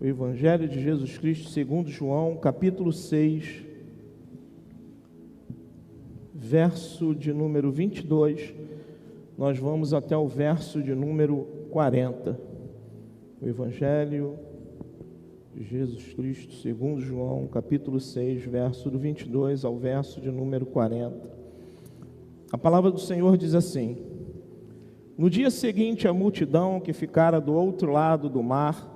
O Evangelho de Jesus Cristo segundo João, capítulo 6, verso de número 22, nós vamos até o verso de número 40. O Evangelho de Jesus Cristo segundo João, capítulo 6, verso do 22 ao verso de número 40. A palavra do Senhor diz assim: No dia seguinte, a multidão que ficara do outro lado do mar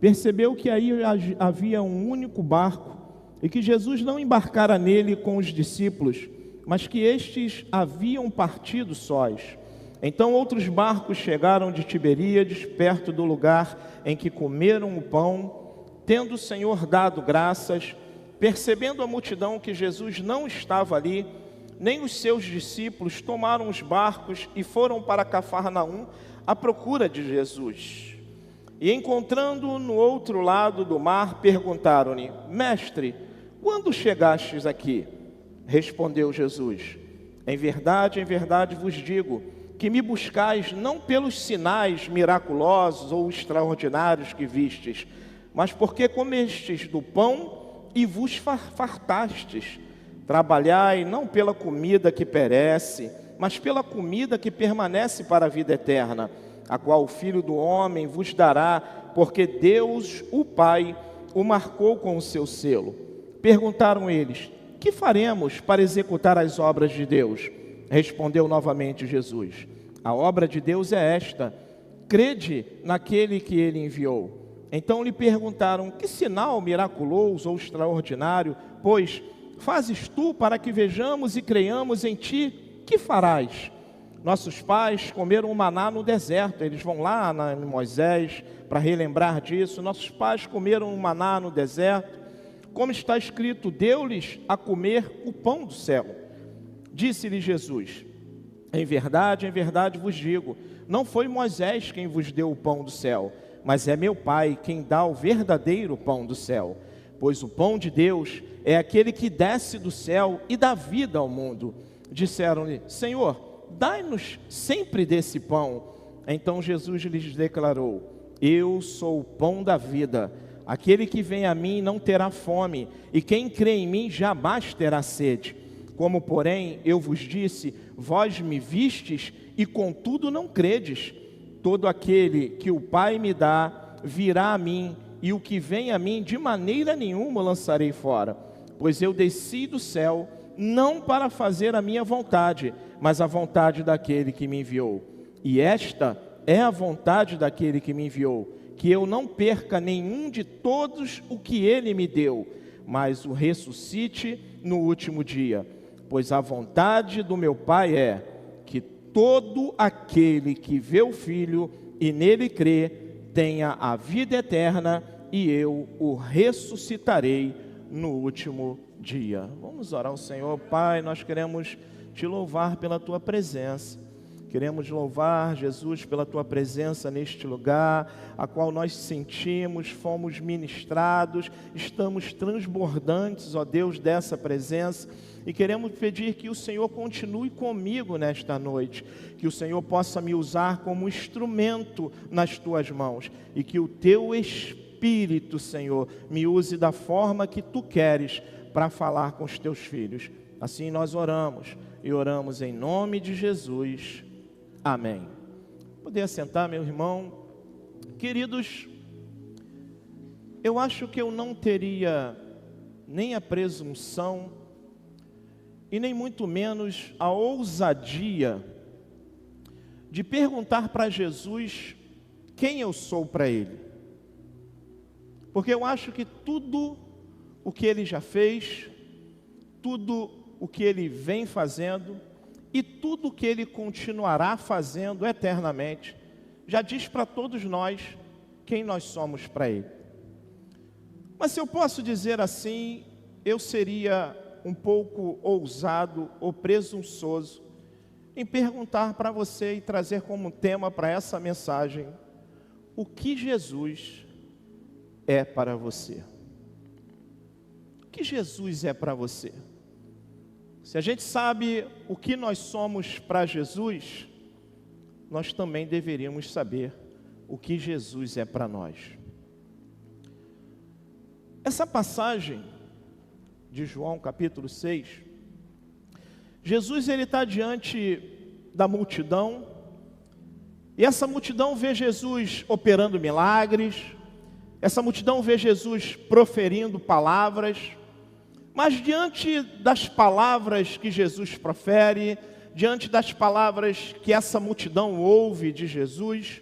percebeu que aí havia um único barco e que Jesus não embarcara nele com os discípulos, mas que estes haviam partido sós. Então outros barcos chegaram de Tiberíades, perto do lugar em que comeram o pão. Tendo o Senhor dado graças, percebendo a multidão que Jesus não estava ali, nem os seus discípulos, tomaram os barcos e foram para Cafarnaum à procura de Jesus. E encontrando-o no outro lado do mar, perguntaram-lhe: Mestre, quando chegastes aqui? Respondeu Jesus: em verdade vos digo, que me buscais não pelos sinais miraculosos ou extraordinários que vistes, mas porque comestes do pão e vos fartastes. Trabalhai não pela comida que perece, mas pela comida que permanece para a vida eterna, a qual o Filho do Homem vos dará, porque Deus, o Pai, o marcou com o seu selo. Perguntaram eles: que faremos para executar as obras de Deus? Respondeu novamente Jesus: a obra de Deus é esta: crede naquele que ele enviou. Então lhe perguntaram: que sinal miraculoso ou extraordinário, pois, fazes tu para que vejamos e creiamos em ti? Que farás? Nossos pais comeram o maná no deserto. Eles vão lá em Moisés para relembrar disso. Nossos pais comeram o maná no deserto. Como está escrito, deu-lhes a comer o pão do céu. Disse-lhe Jesus: em verdade vos digo, não foi Moisés quem vos deu o pão do céu, mas é meu Pai quem dá o verdadeiro pão do céu. Pois o pão de Deus é aquele que desce do céu e dá vida ao mundo. Disseram-lhe: Senhor, dai-nos sempre desse pão. Então Jesus lhes declarou: eu sou o pão da vida. Aquele que vem a mim não terá fome, e quem crê em mim jamais terá sede. Como, porém, eu vos disse, vós me vistes, e contudo não credes. Todo aquele que o Pai me dá, virá a mim, e o que vem a mim, de maneira nenhuma lançarei fora. Pois eu desci do céu, não para fazer a minha vontade, mas a vontade daquele que me enviou. E esta é a vontade daquele que me enviou, que eu não perca nenhum de todos o que ele me deu, mas o ressuscite no último dia. Pois a vontade do meu Pai é que todo aquele que vê o Filho e nele crê, tenha a vida eterna, e eu o ressuscitarei no último dia. Vamos orar ao Senhor. Pai, nós queremos te louvar pela tua presença. Queremos louvar, Jesus, pela tua presença neste lugar, a qual nós sentimos, fomos ministrados, estamos transbordantes, ó Deus, dessa presença. E queremos pedir que o Senhor continue comigo nesta noite, que o Senhor possa me usar como instrumento nas tuas mãos, e que o teu Espírito, Senhor, me use da forma que tu queres para falar com os teus filhos. Assim nós oramos, e oramos em nome de Jesus. Amém. Poder assentar, meu irmão. Queridos, eu acho que eu não teria nem a presunção e nem muito menos a ousadia de perguntar para Jesus quem eu sou para Ele. Porque eu acho que tudo o que Ele já fez, tudo o que Ele vem fazendo e tudo o que Ele continuará fazendo eternamente, já diz para todos nós quem nós somos para Ele. Mas se eu posso dizer assim, eu seria um pouco ousado ou presunçoso em perguntar para você e trazer como tema para essa mensagem: o que Jesus é para você? O que Jesus é para você? Se a gente sabe o que nós somos para Jesus, nós também deveríamos saber o que Jesus é para nós. Essa passagem de João, capítulo 6, Jesus ele está diante da multidão, e essa multidão vê Jesus operando milagres, essa multidão vê Jesus proferindo palavras, mas diante das palavras que Jesus profere, diante das palavras que essa multidão ouve de Jesus,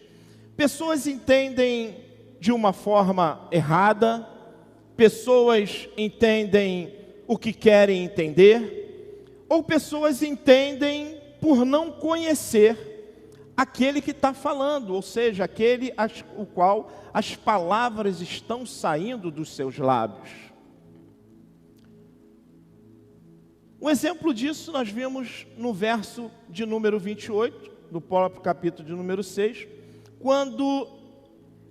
pessoas entendem de uma forma errada, pessoas entendem o que querem entender, ou pessoas entendem por não conhecer aquele que está falando, ou seja, aquele o qual as palavras estão saindo dos seus lábios. Um exemplo disso nós vimos no verso de número 28, do próprio capítulo de número 6, quando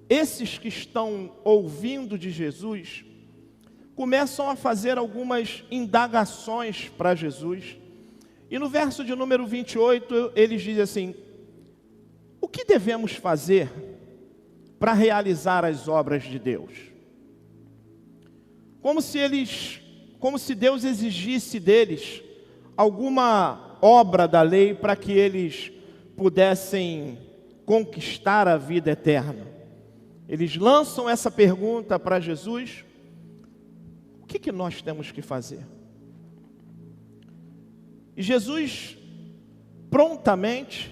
esses que estão ouvindo de Jesus começam a fazer algumas indagações para Jesus. E no verso de número 28, eles dizem assim: o que devemos fazer para realizar as obras de Deus? Como se Deus exigisse deles alguma obra da lei para que eles pudessem conquistar a vida eterna. Eles lançam essa pergunta para Jesus: o que nós temos que fazer? E Jesus, prontamente,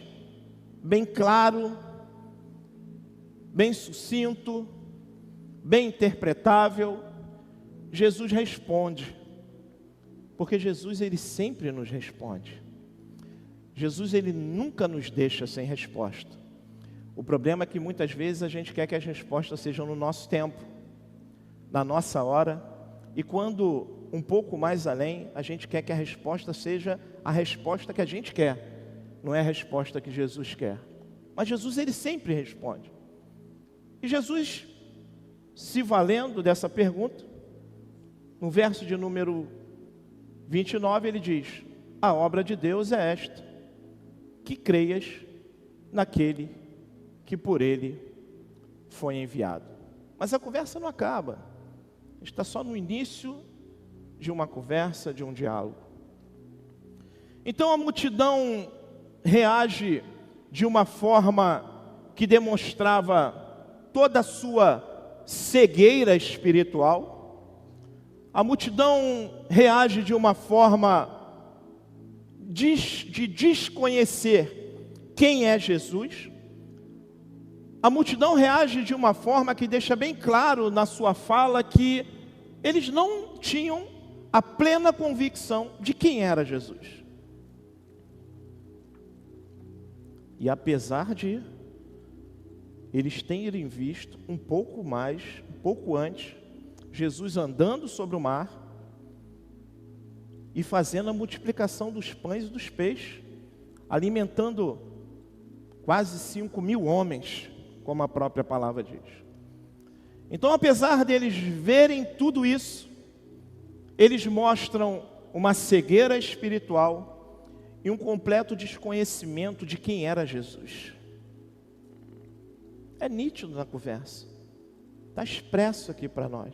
bem claro, bem sucinto, bem interpretável, Jesus responde. Porque Jesus, ele sempre nos responde. Jesus, ele nunca nos deixa sem resposta. O problema é que muitas vezes a gente quer que as respostas sejam no nosso tempo, na nossa hora, e quando um pouco mais além, a gente quer que a resposta seja a resposta que a gente quer, não é a resposta que Jesus quer. Mas Jesus, ele sempre responde. E Jesus, se valendo dessa pergunta, no verso de número 29, ele diz: a obra de Deus é esta, que creias naquele que por ele foi enviado. Mas a conversa não acaba. Está só no início de uma conversa, de um diálogo. Então a multidão reage de uma forma que demonstrava toda a sua cegueira espiritual. A multidão reage de uma forma de desconhecer quem é Jesus. A multidão reage de uma forma que deixa bem claro na sua fala que eles não tinham a plena convicção de quem era Jesus. E apesar de eles terem visto um pouco antes, Jesus andando sobre o mar e fazendo a multiplicação dos pães e dos peixes, alimentando quase 5.000 homens, como a própria palavra diz. Então, apesar deles verem tudo isso, eles mostram uma cegueira espiritual e um completo desconhecimento de quem era Jesus. É nítido na conversa, está expresso aqui para nós.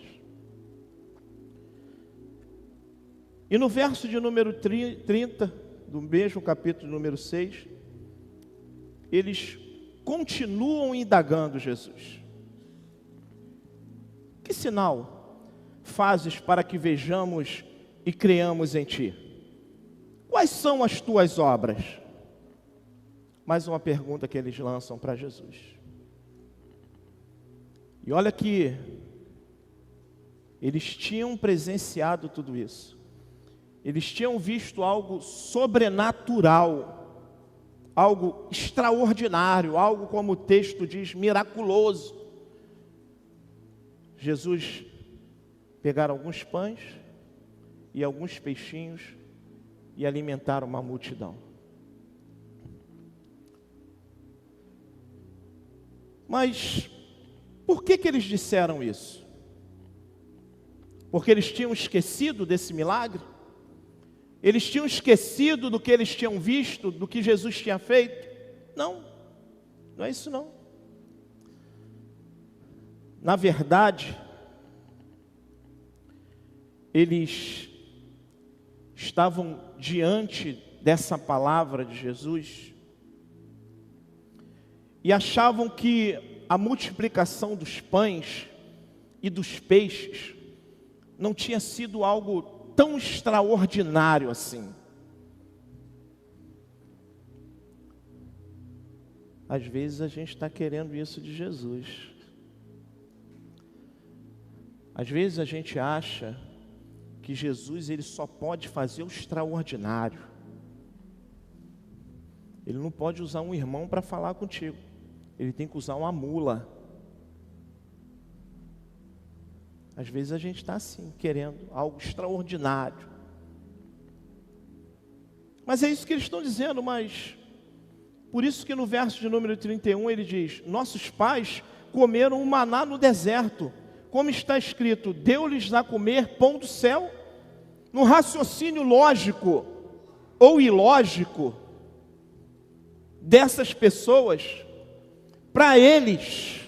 E no verso de número 30, do mesmo capítulo número 6, eles continuam indagando Jesus. Que sinal fazes para que vejamos e creamos em ti? Quais são as tuas obras? Mais uma pergunta que eles lançam para Jesus. E olha que eles tinham presenciado tudo isso. Eles tinham visto algo sobrenatural, algo extraordinário, algo, como o texto diz, miraculoso. Jesus pegaram alguns pães e alguns peixinhos e alimentaram uma multidão. Mas por que eles disseram isso? Porque eles tinham esquecido desse milagre? Eles tinham esquecido do que eles tinham visto, do que Jesus tinha feito? Não, não é isso não. Na verdade, eles estavam diante dessa palavra de Jesus e achavam que a multiplicação dos pães e dos peixes não tinha sido algo tão extraordinário assim. Às vezes a gente está querendo isso de Jesus. Às vezes a gente acha que Jesus ele só pode fazer o extraordinário. Ele não pode usar um irmão para falar contigo. Ele tem que usar uma mula. Às vezes a gente está assim, querendo algo extraordinário. Mas é isso que eles estão dizendo, mas... Por isso que no verso de número 31 ele diz: nossos pais comeram o maná no deserto, como está escrito, deu-lhes a comer pão do céu. No raciocínio lógico ou ilógico dessas pessoas, para eles,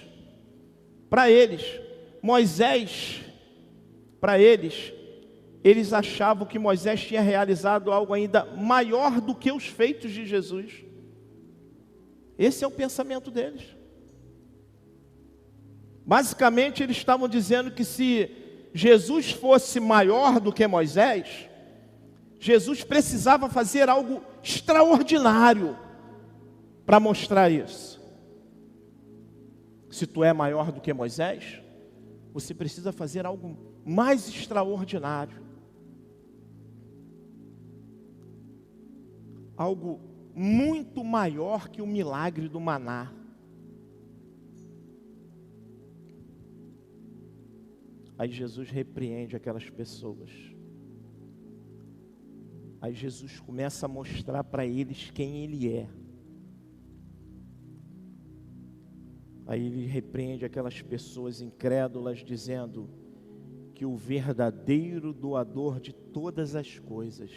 Moisés, eles achavam que Moisés tinha realizado algo ainda maior do que os feitos de Jesus. Esse é o pensamento deles. Basicamente, eles estavam dizendo que se Jesus fosse maior do que Moisés, Jesus precisava fazer algo extraordinário para mostrar isso. Se tu é maior do que Moisés, você precisa fazer algo mais extraordinário. Algo muito maior que o milagre do maná. Aí Jesus repreende aquelas pessoas. Aí Jesus começa a mostrar para eles quem Ele é. Aí Ele repreende aquelas pessoas incrédulas, dizendo que o verdadeiro doador de todas as coisas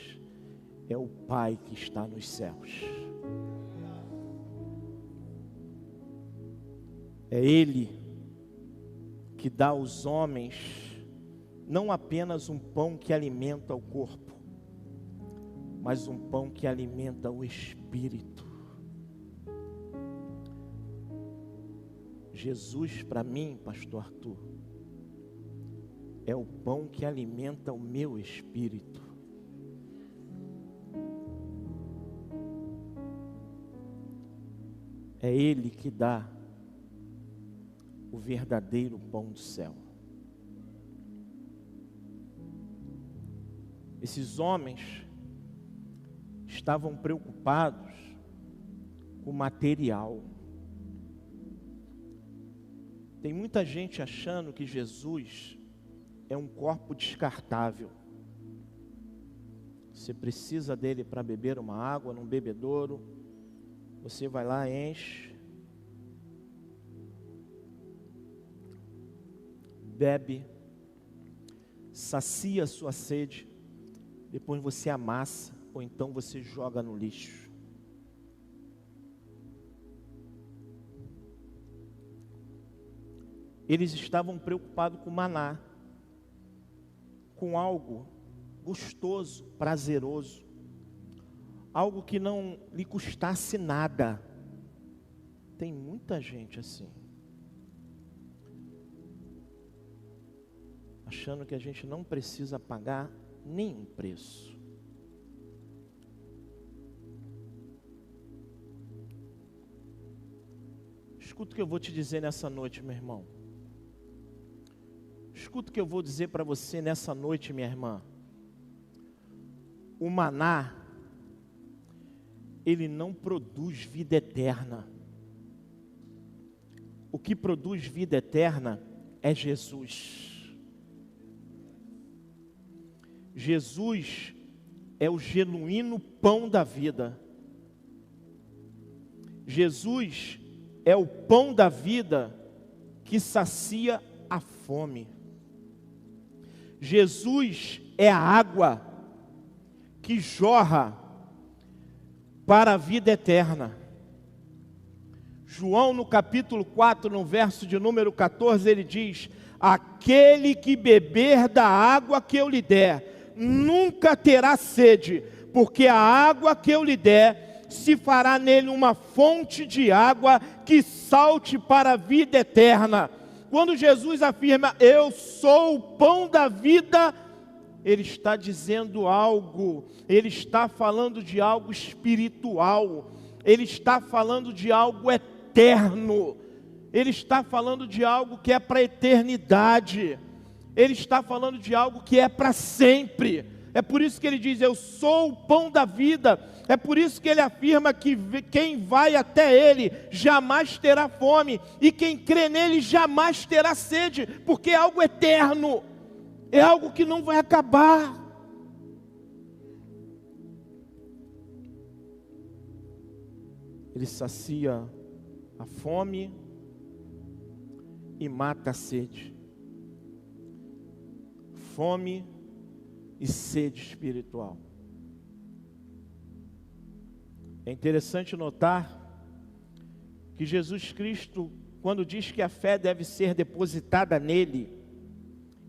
é o Pai que está nos céus. É Ele que dá aos homens não apenas um pão que alimenta o corpo, mas um pão que alimenta o espírito. Jesus, para mim, pastor Arthur, é o pão que alimenta o meu espírito. É Ele que dá o verdadeiro pão do céu. Esses homens estavam preocupados com o material. Tem muita gente achando que Jesus é um corpo descartável. Você precisa dele para beber uma água num bebedouro. Você vai lá, enche, bebe, sacia a sua sede, depois você amassa, ou então você joga no lixo. Eles estavam preocupados com maná, com algo gostoso, prazeroso, algo que não lhe custasse nada. Tem muita gente assim, achando que a gente não precisa pagar nenhum preço. Escuta o que eu vou te dizer nessa noite, meu irmão. Escuta o que eu vou dizer para você nessa noite, minha irmã. O maná, ele não produz vida eterna. O que produz vida eterna é Jesus. Jesus é o genuíno pão da vida. Jesus é o pão da vida que sacia a fome. Jesus é a água que jorra para a vida eterna. João, no capítulo 4, no verso de número 14, ele diz: aquele que beber da água que eu lhe der, nunca terá sede, porque a água que eu lhe der, se fará nele uma fonte de água que salte para a vida eterna. Quando Jesus afirma, eu sou o pão da vida, Ele está dizendo algo, Ele está falando de algo espiritual, Ele está falando de algo eterno, Ele está falando de algo que é para a eternidade, Ele está falando de algo que é para sempre. É por isso que Ele diz, eu sou o pão da vida. É por isso que Ele afirma que quem vai até Ele jamais terá fome, e quem crê nele jamais terá sede, porque é algo eterno, é algo que não vai acabar. Ele sacia a fome e mata a sede. Fome e sede espiritual. É interessante notar que Jesus Cristo, quando diz que a fé deve ser depositada nele,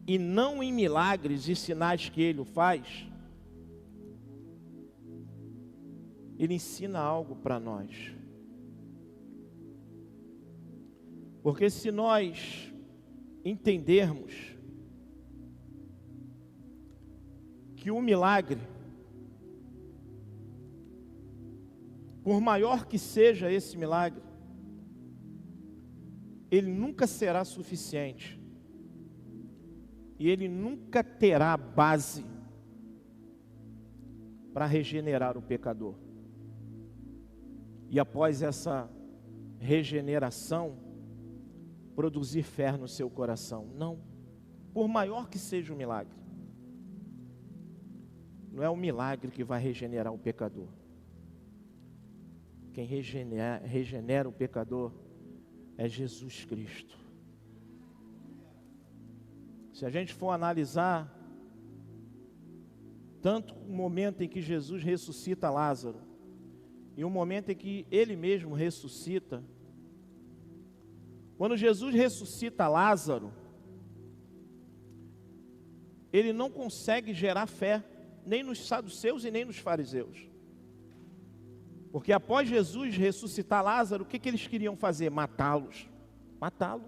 e não em milagres e sinais que ele faz, ele ensina algo para nós. Porque se nós entendermos que o milagre, por maior que seja esse milagre, ele nunca será suficiente, e ele nunca terá base para regenerar o pecador. E após essa regeneração, produzir fé no seu coração. Não, por maior que seja o milagre, não é o milagre que vai regenerar o pecador. Quem regenera o pecador é Jesus Cristo. Se a gente for analisar, tanto o momento em que Jesus ressuscita Lázaro, e o momento em que Ele mesmo ressuscita, quando Jesus ressuscita Lázaro, Ele não consegue gerar fé, nem nos saduceus e nem nos fariseus. Porque após Jesus ressuscitar Lázaro, o que eles queriam fazer? Matá-los. Matá-lo.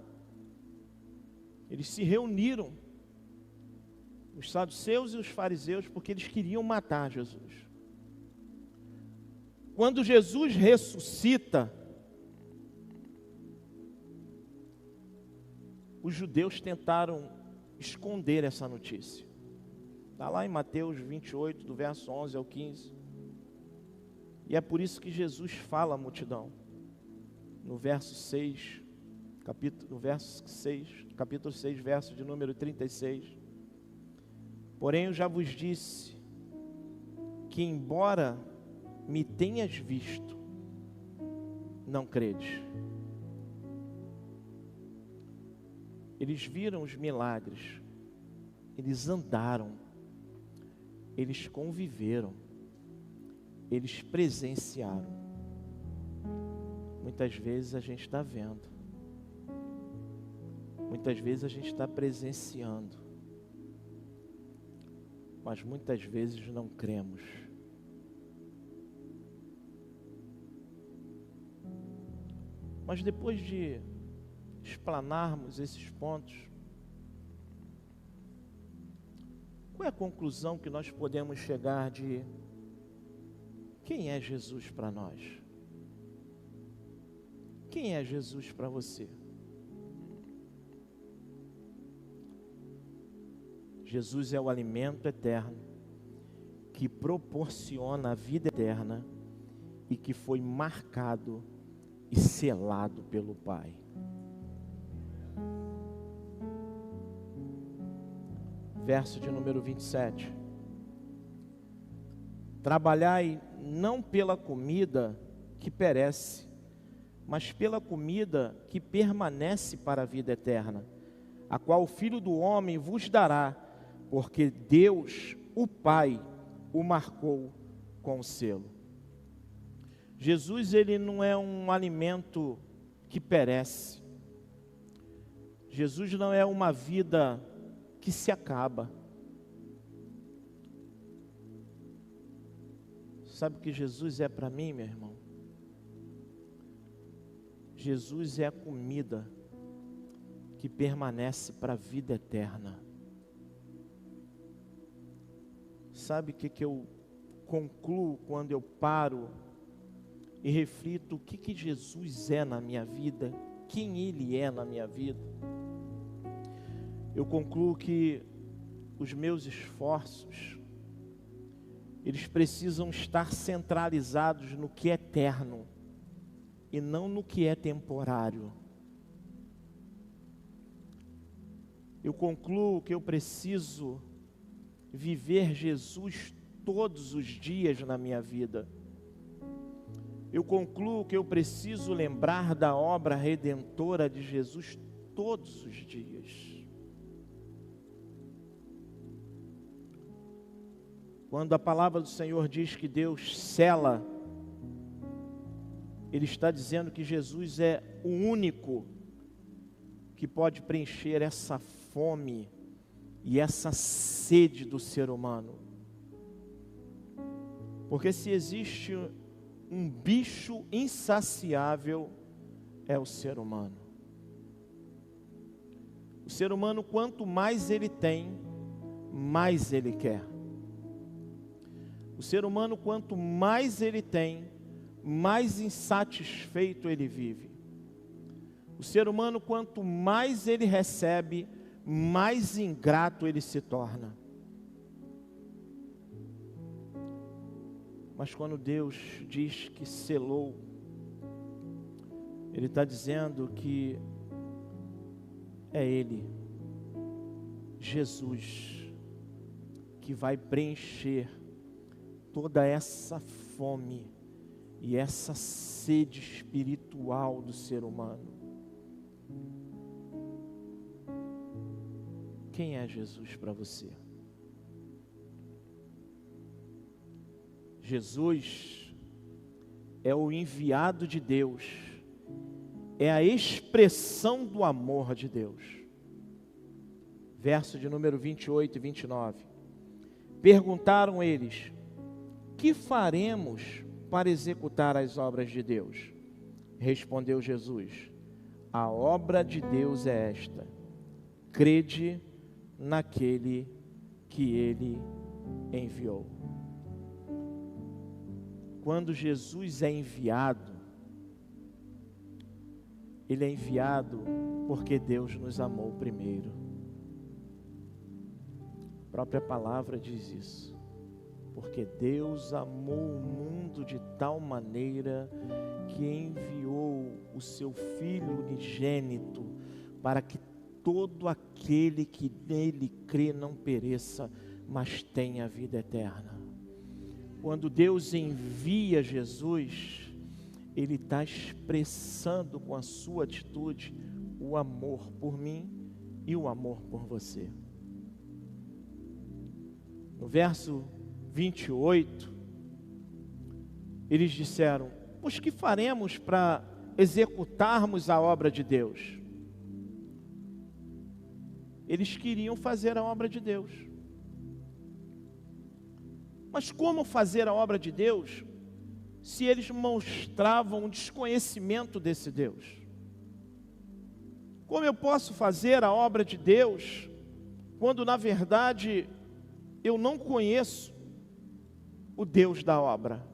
Eles se reuniram, os saduceus e os fariseus, porque eles queriam matar Jesus. Quando Jesus ressuscita, os judeus tentaram esconder essa notícia. Está lá em Mateus 28, do verso 11 ao 15. E é por isso que Jesus fala à multidão, no verso 6, capítulo 6, verso de número 36. Porém, eu já vos disse que, embora me tenhas visto, não credes. Eles viram os milagres, eles andaram, eles conviveram, eles presenciaram. Muitas vezes a gente está vendo, muitas vezes a gente está presenciando, mas muitas vezes não cremos. Mas depois de explanarmos esses pontos, qual é a conclusão que nós podemos chegar de quem é Jesus para nós? Quem é Jesus para você? Jesus é o alimento eterno que proporciona a vida eterna e que foi marcado e selado pelo Pai. Verso de número 27. Trabalhai não pela comida que perece, mas pela comida que permanece para a vida eterna, a qual o Filho do Homem vos dará, porque Deus, o Pai, o marcou com o selo. Jesus, ele não é um alimento que perece. Jesus não é uma vida que se acaba. Sabe o que Jesus é para mim, meu irmão? Jesus é a comida que permanece para a vida eterna. Sabe o que eu concluo quando eu paro e reflito o que Jesus é na minha vida, quem Ele é na minha vida? Eu concluo que os meus esforços, eles precisam estar centralizados no que é eterno e não no que é temporário. Eu concluo que eu preciso viver Jesus todos os dias na minha vida. Eu concluo que eu preciso lembrar da obra redentora de Jesus todos os dias. Quando a palavra do Senhor diz que Deus cela, Ele está dizendo que Jesus é o único que pode preencher essa fome e essa sede do ser humano. Porque se existe um bicho insaciável, é o ser humano. O ser humano, quanto mais ele tem, mais ele quer. O ser humano, quanto mais ele tem, mais insatisfeito ele vive. O ser humano, quanto mais ele recebe, mais ingrato ele se torna. Mas quando Deus diz que selou, Ele está dizendo que é Ele, Jesus, que vai preencher toda essa fome e essa sede espiritual do ser humano. Quem é Jesus para você? Jesus é o enviado de Deus, é a expressão do amor de Deus. Verso de número 28 e 29. Perguntaram eles: que faremos para executar as obras de Deus? Respondeu Jesus: a obra de Deus é esta: crede naquele que Ele enviou. Quando Jesus é enviado, Ele é enviado porque Deus nos amou primeiro. A própria palavra diz isso. Porque Deus amou o mundo de tal maneira que enviou o seu Filho unigênito para que todo aquele que nele crê não pereça, mas tenha vida eterna. Quando Deus envia Jesus, Ele está expressando com a sua atitude o amor por mim e o amor por você. No verso 28, eles disseram: pois que faremos para executarmos a obra de Deus? Eles queriam fazer a obra de Deus. Mas como fazer a obra de Deus se eles mostravam um desconhecimento desse Deus? Como eu posso fazer a obra de Deus quando na verdade eu não conheço o Deus da obra?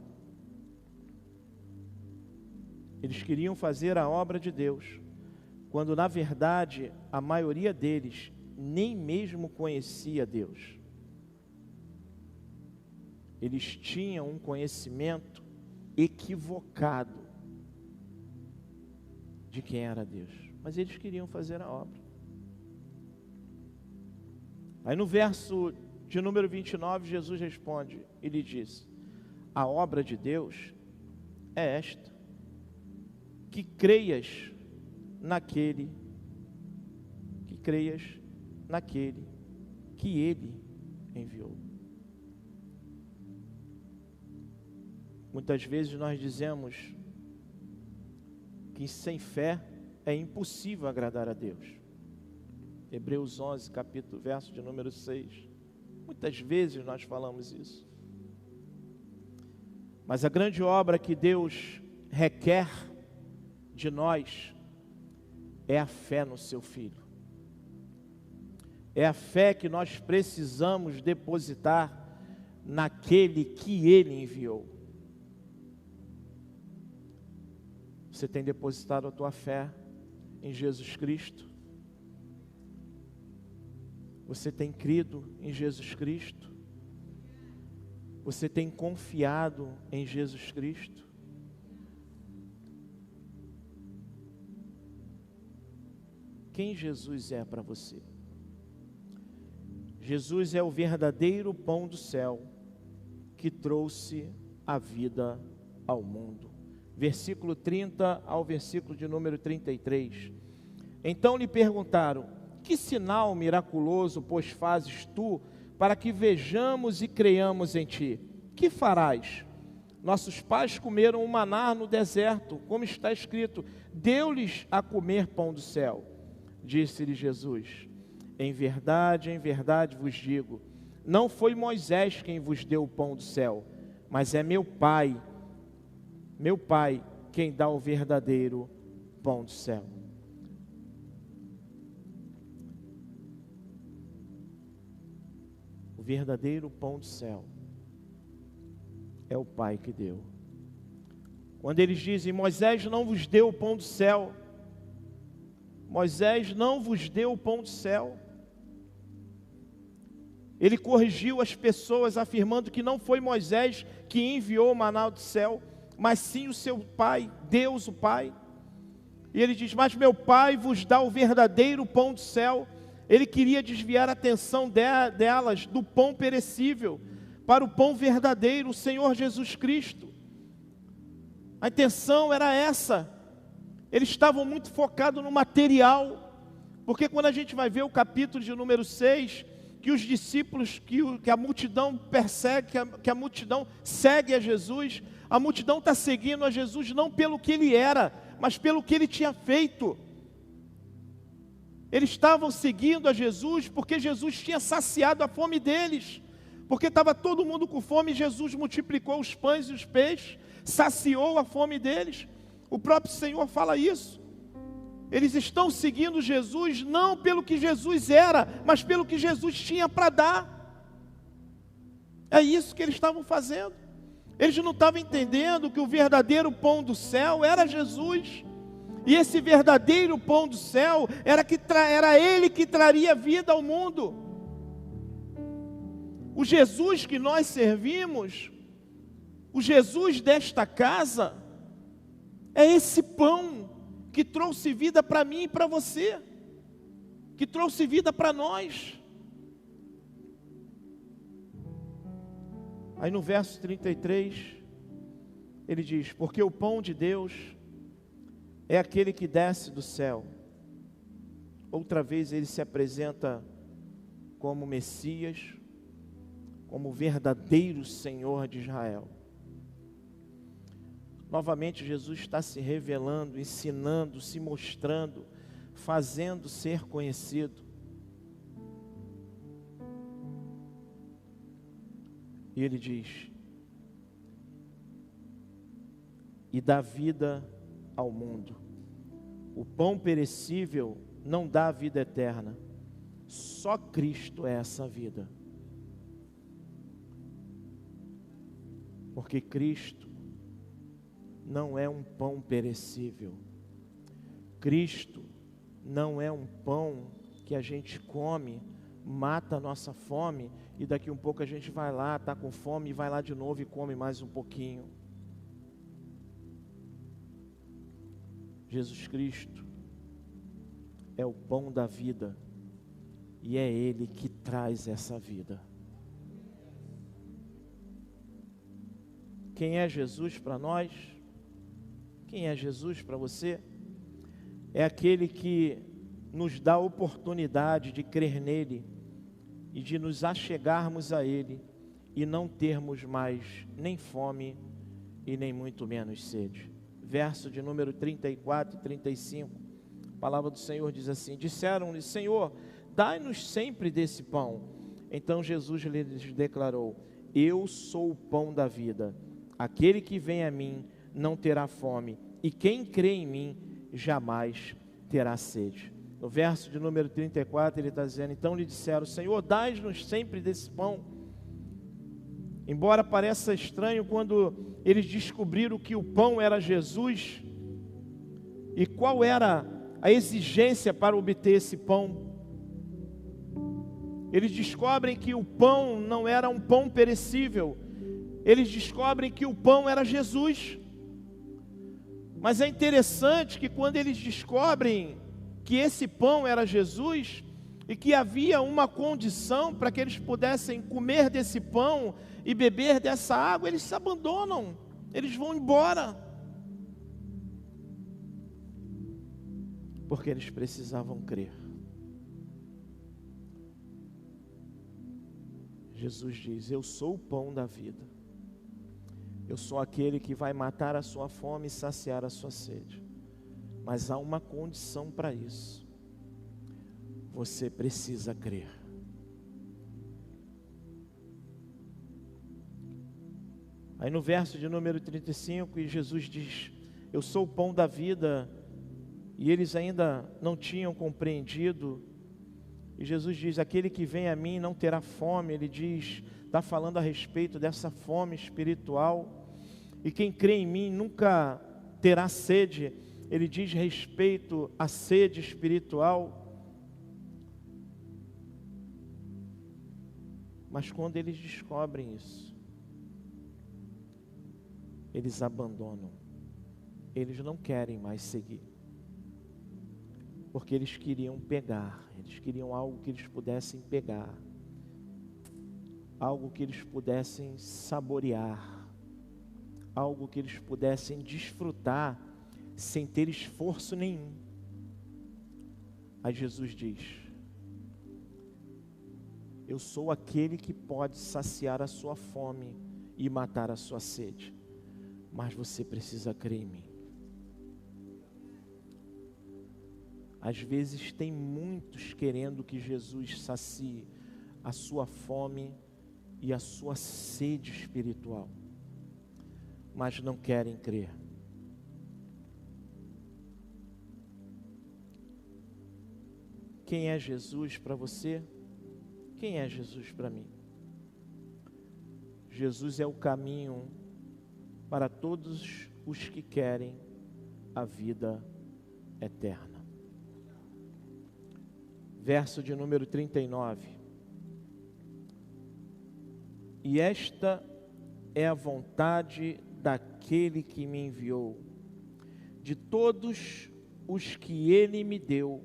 Eles queriam fazer a obra de Deus quando na verdade a maioria deles nem mesmo conhecia Deus. Eles tinham um conhecimento equivocado de quem era Deus, mas eles queriam fazer a obra. Aí no verso de número 29, Jesus responde, ele diz: a obra de Deus é esta, que creias naquele que Ele enviou. Muitas vezes nós dizemos que sem fé é impossível agradar a Deus. Hebreus 11, verso de número 6. Muitas vezes nós falamos isso. Mas a grande obra que Deus requer de nós é a fé no seu Filho. É a fé que nós precisamos depositar naquele que Ele enviou. Você tem depositado a tua fé em Jesus Cristo? Você tem crido em Jesus Cristo? Você tem confiado em Jesus Cristo? Quem Jesus é para você? Jesus é o verdadeiro pão do céu que trouxe a vida ao mundo. Versículo 30 ao versículo de número 33. Então lhe perguntaram: que sinal miraculoso, pois, fazes tu, para que vejamos e creiamos em ti? Que farás? Nossos pais comeram o maná no deserto, como está escrito: deu-lhes a comer pão do céu. Disse-lhe Jesus: em verdade vos digo, não foi Moisés quem vos deu o pão do céu, mas é meu Pai quem dá o verdadeiro pão do céu. O verdadeiro pão do céu é o Pai que deu. Quando eles dizem: Moisés não vos deu o pão do céu, Moisés não vos deu o pão do céu, ele corrigiu as pessoas afirmando que não foi Moisés que enviou o maná do céu, mas sim o seu Pai, Deus o Pai. E ele diz: mas meu Pai vos dá o verdadeiro pão do céu. Ele queria desviar a atenção delas do pão perecível para o pão verdadeiro, o Senhor Jesus Cristo. A intenção era essa. Eles estavam muito focados no material, porque quando a gente vai ver o capítulo de número 6, que os discípulos, que a multidão persegue, que a multidão segue a Jesus, a multidão está seguindo a Jesus não pelo que ele era, mas pelo que ele tinha feito. Eles estavam seguindo a Jesus porque Jesus tinha saciado a fome deles, porque estava todo mundo com fome, e Jesus multiplicou os pães e os peixes, saciou a fome deles. O próprio Senhor fala isso. Eles estão seguindo Jesus não pelo que Jesus era, mas pelo que Jesus tinha para dar. É isso que eles estavam fazendo. Eles não estavam entendendo que o verdadeiro pão do céu era Jesus. E esse verdadeiro pão do céu era Ele que traria vida ao mundo. O Jesus que nós servimos, o Jesus desta casa, é esse pão que trouxe vida para mim e para você, que trouxe vida para nós. Aí no verso 33, ele diz: porque o pão de Deus é aquele que desce do céu. Outra vez ele se apresenta como Messias, como o verdadeiro Senhor de Israel. Novamente Jesus está se revelando, ensinando, se mostrando, fazendo ser conhecido. E ele diz: e dá vida ao mundo. O pão perecível não dá a vida eterna. Só Cristo é essa vida. Porque Cristo não é um pão perecível. Cristo não é um pão que a gente come, mata a nossa fome, e daqui um pouco a gente vai lá, está com fome, e vai lá de novo e come mais um pouquinho. Jesus Cristo é o pão da vida, e é Ele que traz essa vida. Quem é Jesus para nós? Quem é Jesus para você? É aquele que nos dá a oportunidade de crer nele e de nos achegarmos a ele e não termos mais nem fome e nem muito menos sede. Verso de número 34 e 35, a palavra do Senhor diz assim: disseram-lhe: Senhor, dai-nos sempre desse pão. Então Jesus lhes declarou: eu sou o pão da vida. Aquele que vem a mim não terá fome, e quem crê em mim jamais terá sede. No verso de número 34 ele está dizendo: então lhe disseram: Senhor, dai-nos sempre desse pão. Embora pareça estranho quando eles descobriram que o pão era Jesus, e qual era a exigência para obter esse pão. Eles descobrem que o pão não era um pão perecível, eles descobrem que o pão era Jesus. Mas é interessante que quando eles descobrem que esse pão era Jesus, e que havia uma condição para que eles pudessem comer desse pão e beber dessa água, eles se abandonam, eles vão embora, porque eles precisavam crer. Jesus diz: eu sou o pão da vida, eu sou aquele que vai matar a sua fome e saciar a sua sede, mas há uma condição para isso: você precisa crer. Aí no verso de número 35, Jesus diz: eu sou o pão da vida, e eles ainda não tinham compreendido. E Jesus diz: aquele que vem a mim não terá fome. Ele diz, está falando a respeito dessa fome espiritual. E quem crê em mim nunca terá sede. Ele diz respeito à sede espiritual. Mas quando eles descobrem isso, eles abandonam. Eles não querem mais seguir, porque eles queriam pegar, eles queriam algo que eles pudessem pegar, algo que eles pudessem saborear, algo que eles pudessem desfrutar sem ter esforço nenhum. Aí Jesus diz: eu sou aquele que pode saciar a sua fome e matar a sua sede, mas você precisa crer em mim. Às vezes tem muitos querendo que Jesus sacie a sua fome e a sua sede espiritual, mas não querem crer. Quem é Jesus para você? Quem é Jesus para mim? Jesus é o caminho para todos os que querem a vida eterna. Verso de número 39. E esta é a vontade daquele que me enviou, de todos os que ele me deu,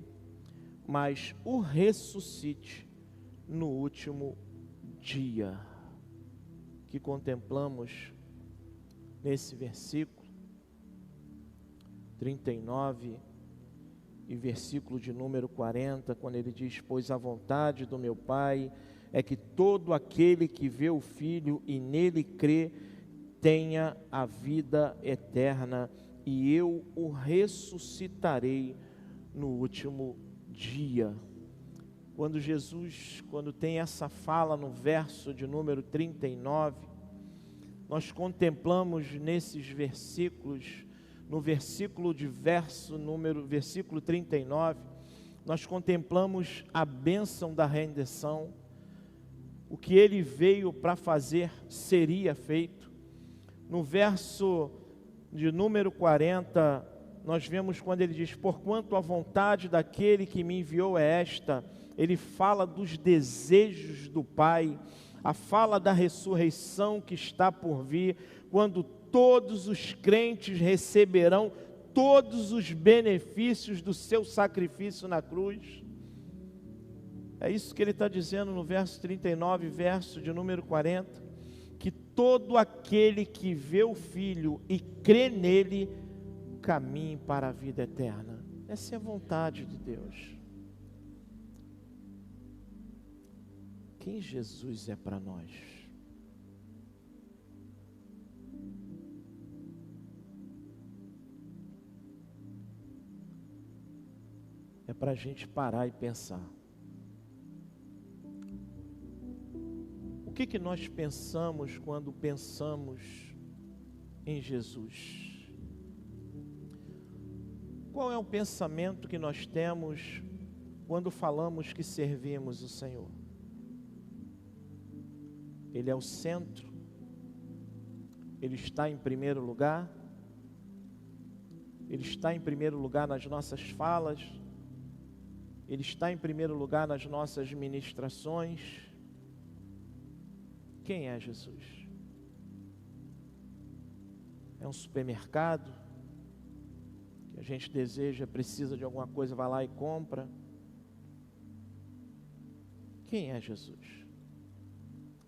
mas o ressuscite no último dia. Que contemplamos nesse versículo 39 e versículo de número 40, quando ele diz: pois a vontade do meu Pai é que todo aquele que vê o Filho e nele crê tenha a vida eterna, e eu o ressuscitarei no último dia. Quando Jesus, quando tem essa fala no verso de número 39, nós contemplamos nesses versículos, no versículo 39, nós contemplamos a bênção da redenção. O que ele veio para fazer seria feito. No verso de número 40, nós vemos quando ele diz: porquanto a vontade daquele que me enviou é esta. Ele fala dos desejos do Pai, a fala da ressurreição que está por vir, quando todos os crentes receberão todos os benefícios do seu sacrifício na cruz. É isso que ele está dizendo no verso 39, verso de número 40, que todo aquele que vê o Filho e crê nele, caminhe para a vida eterna. Essa é a vontade de Deus. Quem Jesus é para nós? É para a gente parar e pensar. que nós pensamos quando pensamos em Jesus? Qual é o pensamento que nós temos quando falamos que servimos o Senhor? Ele é o centro? Ele está em primeiro lugar? Ele está em primeiro lugar nas nossas falas? Ele está em primeiro lugar nas nossas ministrações? Quem é Jesus? É um supermercado que a gente deseja, precisa de alguma coisa, vai lá e compra? Quem é Jesus?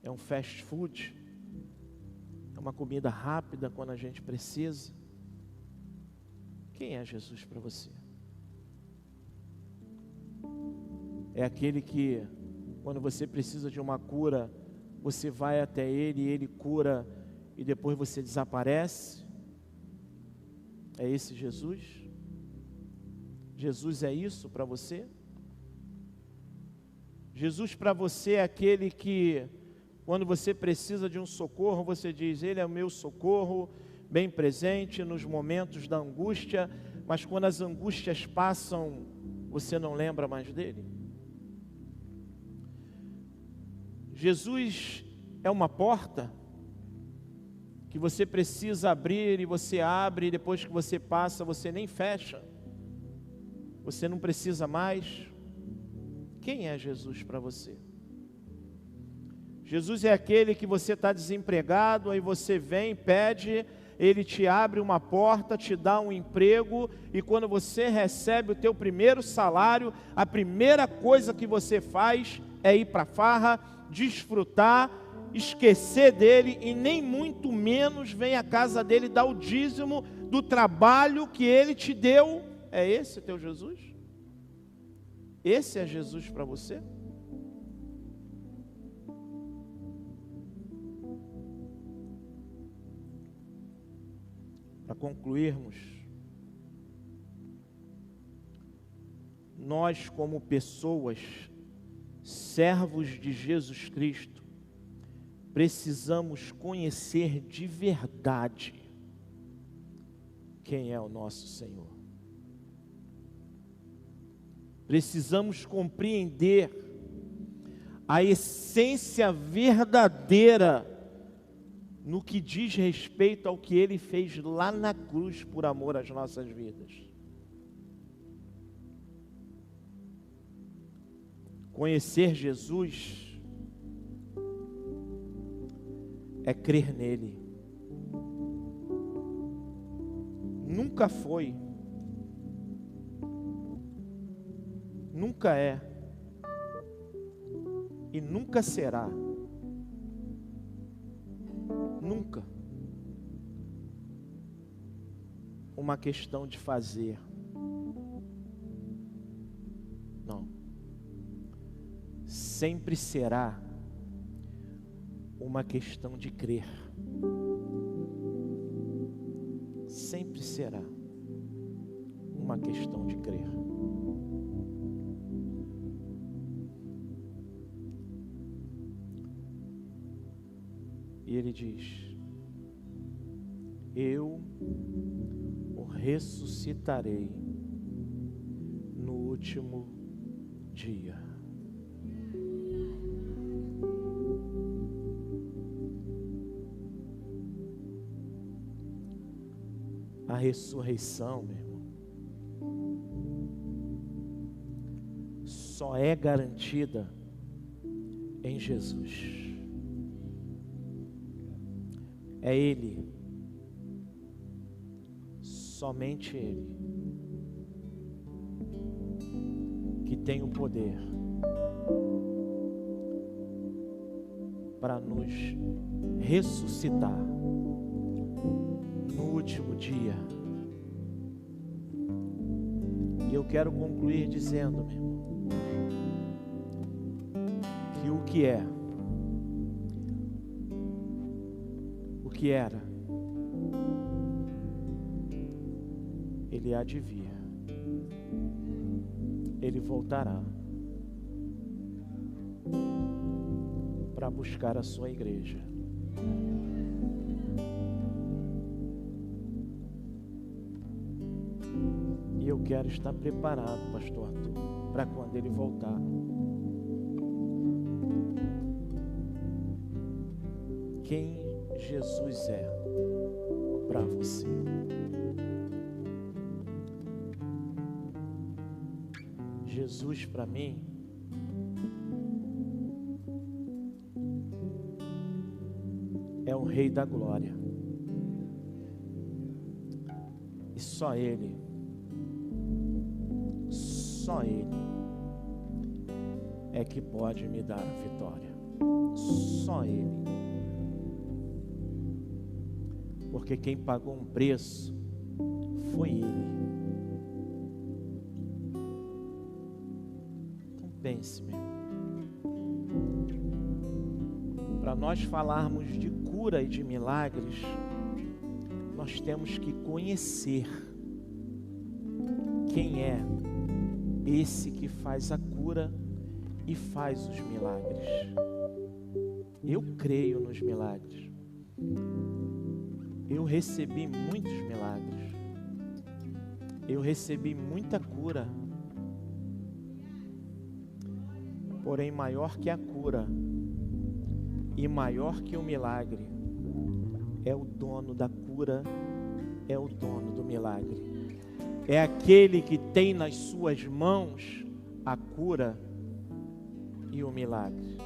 É um fast food? É uma comida rápida quando a gente precisa? Quem é Jesus para você? É aquele que, quando você precisa de uma cura, você vai até Ele e Ele cura e depois você desaparece? É esse Jesus? Jesus é isso para você? Jesus para você é aquele que, quando você precisa de um socorro, você diz: Ele é o meu socorro, bem presente nos momentos da angústia, mas quando as angústias passam, você não lembra mais dele? Jesus é uma porta que você precisa abrir e você abre, e depois que você passa, você nem fecha, você não precisa mais. Quem é Jesus para você? Jesus é aquele que você está desempregado, aí você vem, pede, Ele te abre uma porta, te dá um emprego, e quando você recebe o teu primeiro salário, a primeira coisa que você faz é ir para a farra, desfrutar, esquecer dele, e nem muito menos vem à casa dele dar o dízimo do trabalho que ele te deu. É esse teu Jesus? Esse é Jesus para você? Para concluirmos, nós como pessoas, servos de Jesus Cristo, precisamos conhecer de verdade quem é o nosso Senhor. Precisamos compreender a essência verdadeira no que diz respeito ao que Ele fez lá na cruz por amor às nossas vidas. Conhecer Jesus é crer nele. Nunca foi, nunca é e nunca será. Nunca uma questão de fazer. Não. Sempre será uma questão de crer. Sempre será uma questão de crer. E ele diz: eu o ressuscitarei no último dia. A ressurreição, meu irmão, só é garantida em Jesus. É Ele, somente Ele, que tem o poder para nos ressuscitar no último dia. E eu quero concluir dizendo, meu irmão, que o que é, o que era, Ele há de vir, Ele voltará para para buscar a sua igreja. E eu quero estar preparado, pastor Arthur, para quando ele voltar. Quem Jesus é para você? Jesus para mim é o Rei da Glória. E só Ele é que pode me dar a vitória. Só Ele. Porque quem pagou um preço foi Ele. Então pense, meu. Para nós falarmos de cura e de milagres, nós temos que conhecer quem é esse que faz a cura e faz os milagres. Eu creio nos milagres. Eu recebi muitos milagres. Eu recebi muita cura. Porém, maior que a cura e maior que o milagre é o dono da cura, é o dono do milagre. É aquele que tem nas suas mãos a cura e o milagre.